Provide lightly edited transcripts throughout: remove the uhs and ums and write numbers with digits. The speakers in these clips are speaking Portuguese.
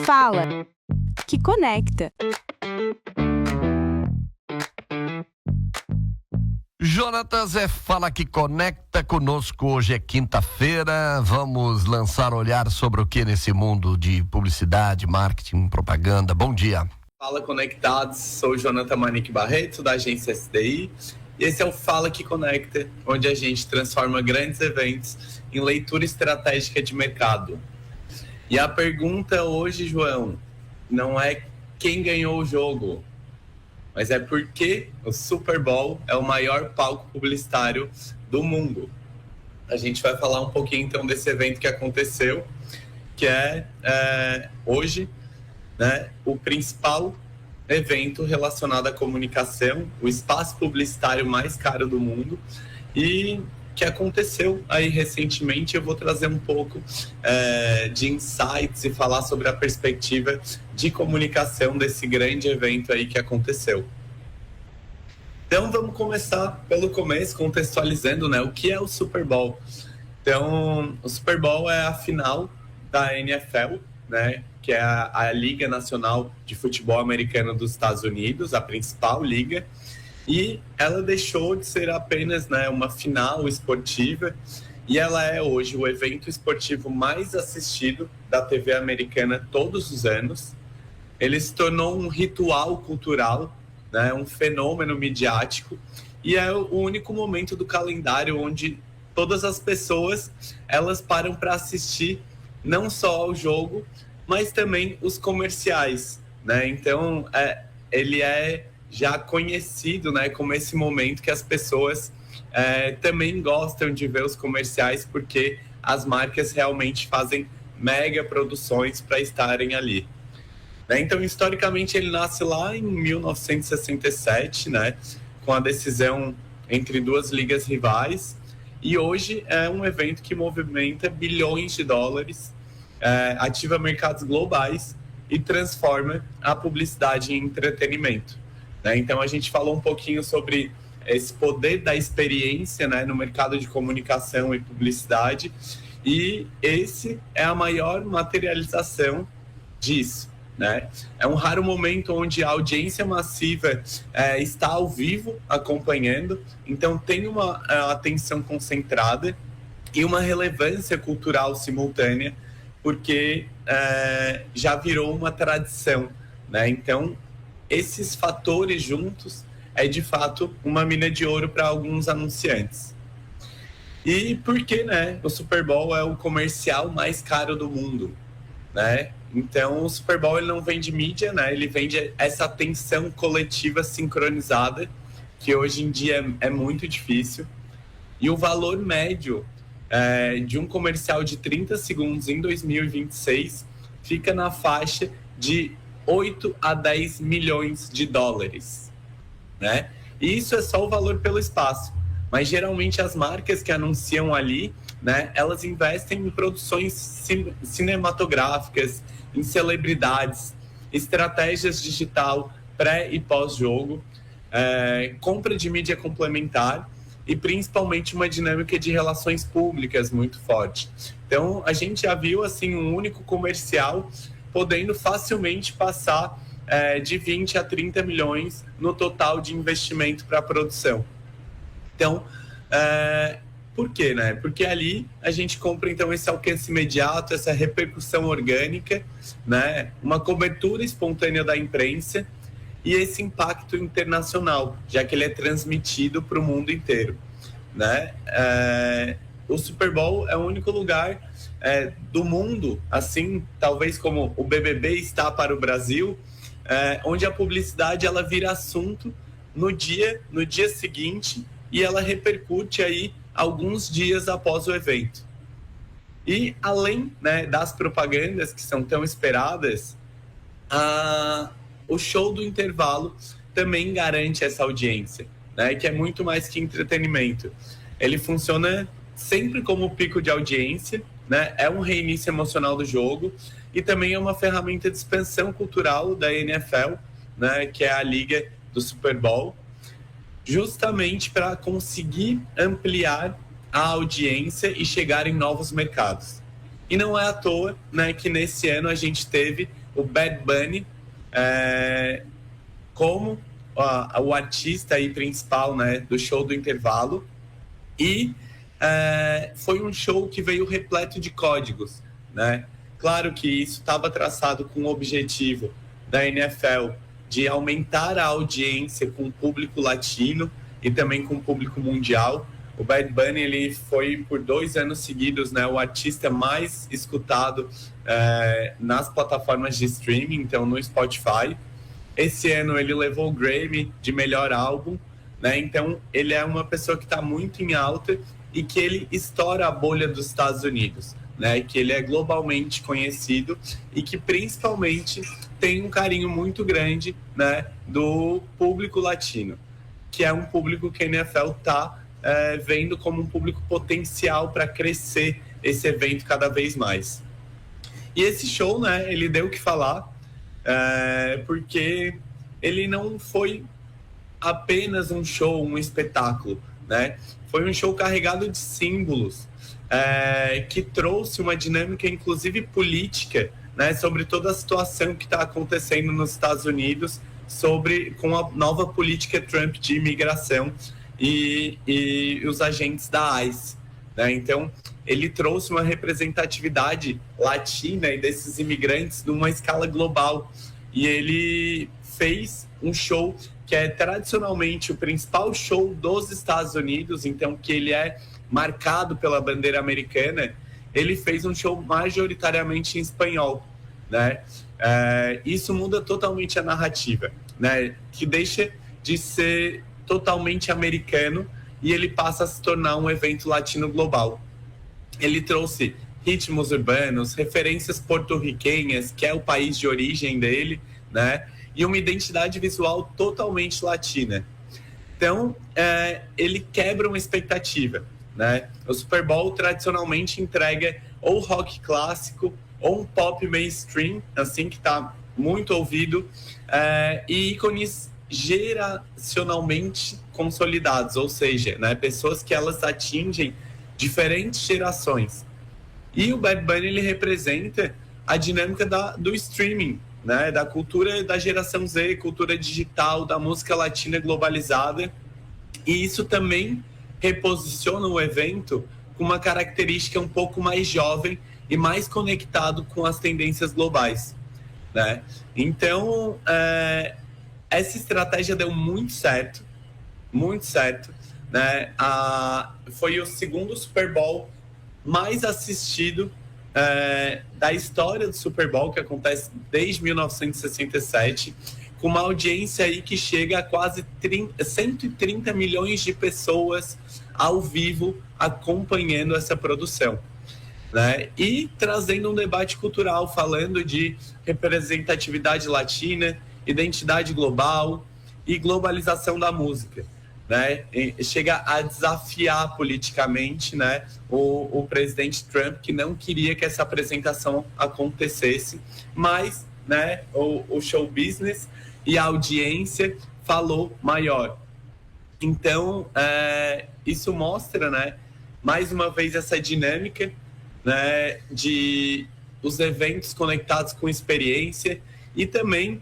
Fala, que conecta. Jonatas, Fala que Conecta conosco. Hoje é quinta-feira. Vamos lançar olhar sobre o que nesse mundo de publicidade, marketing, propaganda. Bom dia. Fala Conectados, sou o Jonathan Manique Barreto, da agência SDI. E esse é o Fala que Conecta, onde a gente transforma grandes eventos em leitura estratégica de mercado. E a pergunta hoje, João, não é quem ganhou o jogo, mas é por que o Super Bowl é o maior palco publicitário do mundo. A gente vai falar um pouquinho então desse evento que aconteceu, que é hoje, né, o principal evento relacionado à comunicação, o espaço publicitário mais caro do mundo, e que aconteceu aí recentemente. Eu vou trazer um pouco de insights e falar sobre a perspectiva de comunicação desse grande evento aí que aconteceu. Então vamos começar pelo começo, contextualizando, né, o que é o Super Bowl. Então, o Super Bowl é a final da NFL, né, que é a Liga Nacional de Futebol Americano dos Estados Unidos, a principal liga, e ela deixou de ser apenas, né, uma final esportiva, e ela é hoje o evento esportivo mais assistido da TV americana todos os anos. Ele se tornou um ritual cultural, né, um fenômeno midiático, e é o único momento do calendário onde todas as pessoas elas param para assistir não só ao jogo, mas também os comerciais, né? Então, ele é já conhecido, né, como esse momento que as pessoas também gostam de ver os comerciais, porque as marcas realmente fazem mega produções para estarem ali. Né? Então, historicamente, ele nasce lá em 1967, né, com a decisão entre duas ligas rivais, e hoje é um evento que movimenta bilhões de dólares, ativa mercados globais e transforma a publicidade em entretenimento. Né? Então, a gente falou um pouquinho sobre esse poder da experiência, né, no mercado de comunicação e publicidade, e esse é a maior materialização disso. Né? É um raro momento onde a audiência massiva está ao vivo acompanhando, então tem uma atenção concentrada e uma relevância cultural simultânea, porque já virou uma tradição, né? Então, esses fatores juntos é de fato uma mina de ouro para alguns anunciantes. E por que, né, o Super Bowl é o comercial mais caro do mundo, né? Então, o Super Bowl ele não vende mídia, né? Ele vende essa atenção coletiva sincronizada, que hoje em dia é muito difícil. E o valor médio de um comercial de 30 segundos em 2026 fica na faixa de 8 a 10 milhões de dólares, né? E isso é só o valor pelo espaço. Mas geralmente as marcas que anunciam ali, né, elas investem em produções cinematográficas, em celebridades, estratégias digital pré e pós-jogo, compra de mídia complementar e principalmente uma dinâmica de relações públicas muito forte. Então, a gente já viu assim um único comercial podendo facilmente passar de 20 a 30 milhões no total de investimento para a produção. Então, por quê, né? Porque ali a gente compra então esse alcance imediato, essa repercussão orgânica, né? Uma cobertura espontânea da imprensa e esse impacto internacional, já que ele é transmitido para o mundo inteiro, né? O Super Bowl é o único lugar do mundo, assim, talvez como o BBB está para o Brasil, onde a publicidade ela vira assunto no dia seguinte e ela repercute aí alguns dias após o evento. E além, né, das propagandas que são tão esperadas, o show do intervalo também garante essa audiência, né, que é muito mais que entretenimento. Ele funciona sempre como pico de audiência, né, é um reinício emocional do jogo e também é uma ferramenta de expansão cultural da NFL, né, que é a liga do Super Bowl, justamente para conseguir ampliar a audiência e chegar em novos mercados. E não é à toa, né, que nesse ano a gente teve o Bad Bunny como o artista aí principal, né, do show do intervalo. E foi um show que veio repleto de códigos, né? Claro que isso estava traçado com o objetivo da NFL de aumentar a audiência com o público latino e também com o público mundial. O Bad Bunny, ele foi por 2 anos seguidos, né, o artista mais escutado nas plataformas de streaming, então no Spotify. Esse ano ele levou o Grammy de melhor álbum, né? Então ele é uma pessoa que está muito em alta e que ele estoura a bolha dos Estados Unidos, né? Que ele é globalmente conhecido e que principalmente tem um carinho muito grande, né, do público latino, que é um público que a NFL está vendo como um público potencial para crescer esse evento cada vez mais. E esse show, né, ele deu o que falar, porque ele não foi apenas um show, um espetáculo, né? Foi um show carregado de símbolos, que trouxe uma dinâmica, inclusive política, né, sobre toda a situação que está acontecendo nos Estados Unidos, com a nova política Trump de imigração e os agentes da ICE, né? Então, ele trouxe uma representatividade latina e desses imigrantes numa escala global. E ele fez um show que é tradicionalmente o principal show dos Estados Unidos, então que ele é marcado pela bandeira americana. Ele fez um show majoritariamente em espanhol, né? Isso muda totalmente a narrativa, né? Que deixa de ser totalmente americano e ele passa a se tornar um evento latino global. Ele trouxe ritmos urbanos, referências porto-riquenhas, que é o país de origem dele, né? E uma identidade visual totalmente latina. Então, ele quebra uma expectativa, né? O Super Bowl tradicionalmente entrega ou rock clássico ou um pop mainstream, assim, que está muito ouvido, e ícones geracionalmente consolidados, ou seja, né, pessoas que elas atingem diferentes gerações. E o Bad Bunny, ele representa a dinâmica do streaming, né, da cultura da geração Z, cultura digital, da música latina globalizada. E isso também reposiciona o evento com uma característica um pouco mais jovem e mais conectado com as tendências globais, né? Então, essa estratégia deu muito certo, né? Foi o segundo Super Bowl mais assistido da história do Super Bowl, que acontece desde 1967, com uma audiência aí que chega a quase 130 milhões de pessoas ao vivo acompanhando essa produção, né? E trazendo um debate cultural, falando de representatividade latina, identidade global e globalização da música, né? E chega a desafiar politicamente, né, o presidente Trump, que não queria que essa apresentação acontecesse, mas, né, o show business e a audiência falou maior. Então, isso mostra, né, mais uma vez essa dinâmica, né, de os eventos conectados com experiência e também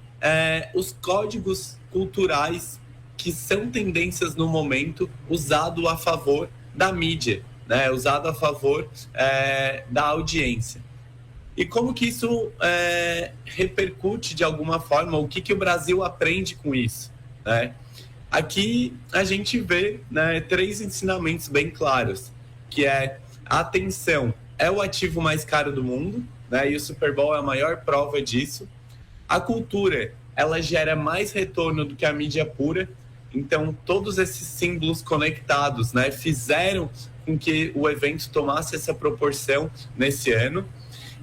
os códigos culturais que são tendências no momento, usado a favor da mídia, né, usado a favor da audiência. E como que isso repercute de alguma forma, o que o Brasil aprende com isso, né? Aqui a gente vê, né, 3 ensinamentos bem claros, que é a atenção é o ativo mais caro do mundo, né, e o Super Bowl é a maior prova disso. A cultura, ela gera mais retorno do que a mídia pura, então todos esses símbolos conectados, né, fizeram com que o evento tomasse essa proporção nesse ano.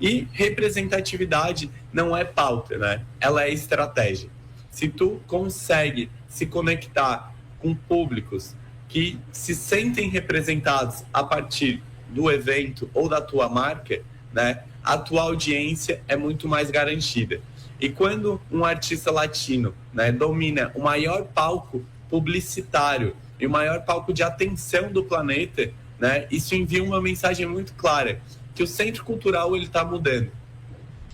E representatividade não é pauta, né? Ela é estratégia. Se tu consegue se conectar com públicos que se sentem representados a partir do evento ou da tua marca, né, a tua audiência é muito mais garantida. E quando um artista latino, né, domina o maior palco publicitário e o maior palco de atenção do planeta, né, isso envia uma mensagem muito clara, que o centro cultural ele está mudando.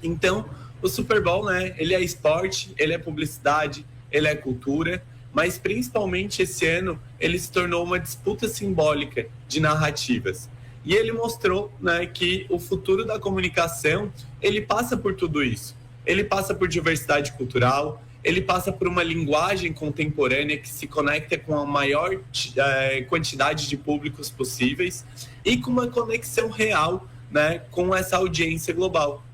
Então, o Super Bowl, né, ele é esporte, ele é publicidade, ele é cultura, mas principalmente esse ano ele se tornou uma disputa simbólica de narrativas. E ele mostrou, né, que o futuro da comunicação, ele passa por tudo isso. Ele passa por diversidade cultural, ele passa por uma linguagem contemporânea que se conecta com a maior quantidade de públicos possíveis e com uma conexão real, né, com essa audiência global.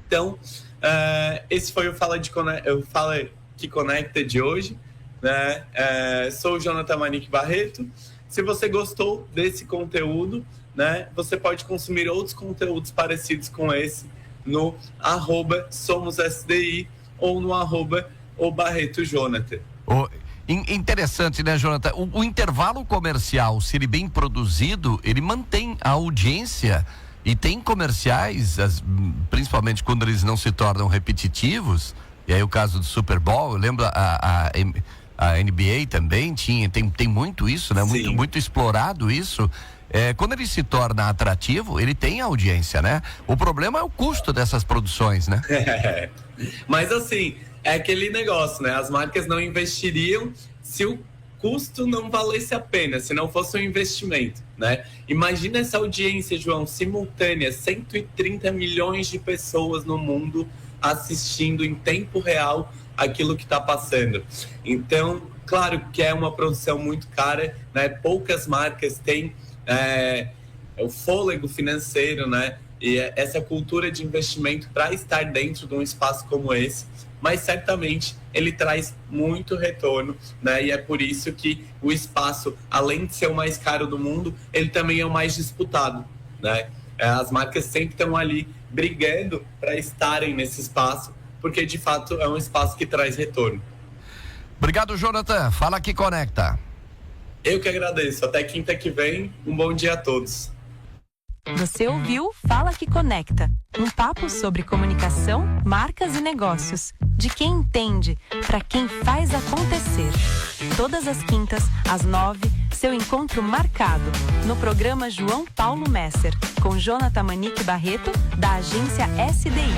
Então, esse foi o Fala que Conecta de hoje, né? Sou o Jonathan Manique Barreto. Se você gostou desse conteúdo, né, você pode consumir outros conteúdos parecidos com esse no @SomosSDI ou no @oBarretoJonathan. Interessante, né, Jonathan? O intervalo comercial, se ele bem produzido, ele mantém a audiência. E tem comerciais, principalmente quando eles não se tornam repetitivos, e aí o caso do Super Bowl, eu lembro a NBA também tem muito isso, né? Muito explorado isso. Quando ele se torna atrativo, ele tem audiência, né? O problema é o custo dessas produções, né? Mas assim, é aquele negócio, né? As marcas não investiriam se o custo não valesse a pena, se não fosse um investimento, né? Imagina essa audiência, João, simultânea, 130 milhões de pessoas no mundo assistindo em tempo real aquilo que está passando. Então, claro que é uma produção muito cara, né? Poucas marcas têm o fôlego financeiro, né? E essa cultura de investimento para estar dentro de um espaço como esse, mas certamente ele traz muito retorno, né? E é por isso que o espaço, além de ser o mais caro do mundo, ele também é o mais disputado, né? As marcas sempre estão ali brigando para estarem nesse espaço, porque de fato é um espaço que traz retorno. Obrigado, Jonathan. Fala que conecta. Eu que agradeço. Até quinta que vem. Um bom dia a todos. Você ouviu Fala que Conecta, um papo sobre comunicação, marcas e negócios, de quem entende, para quem faz acontecer. Todas as quintas, às 9, seu encontro marcado, no programa João Paulo Messer, com Jonathan Manique Barreto, da agência SDI.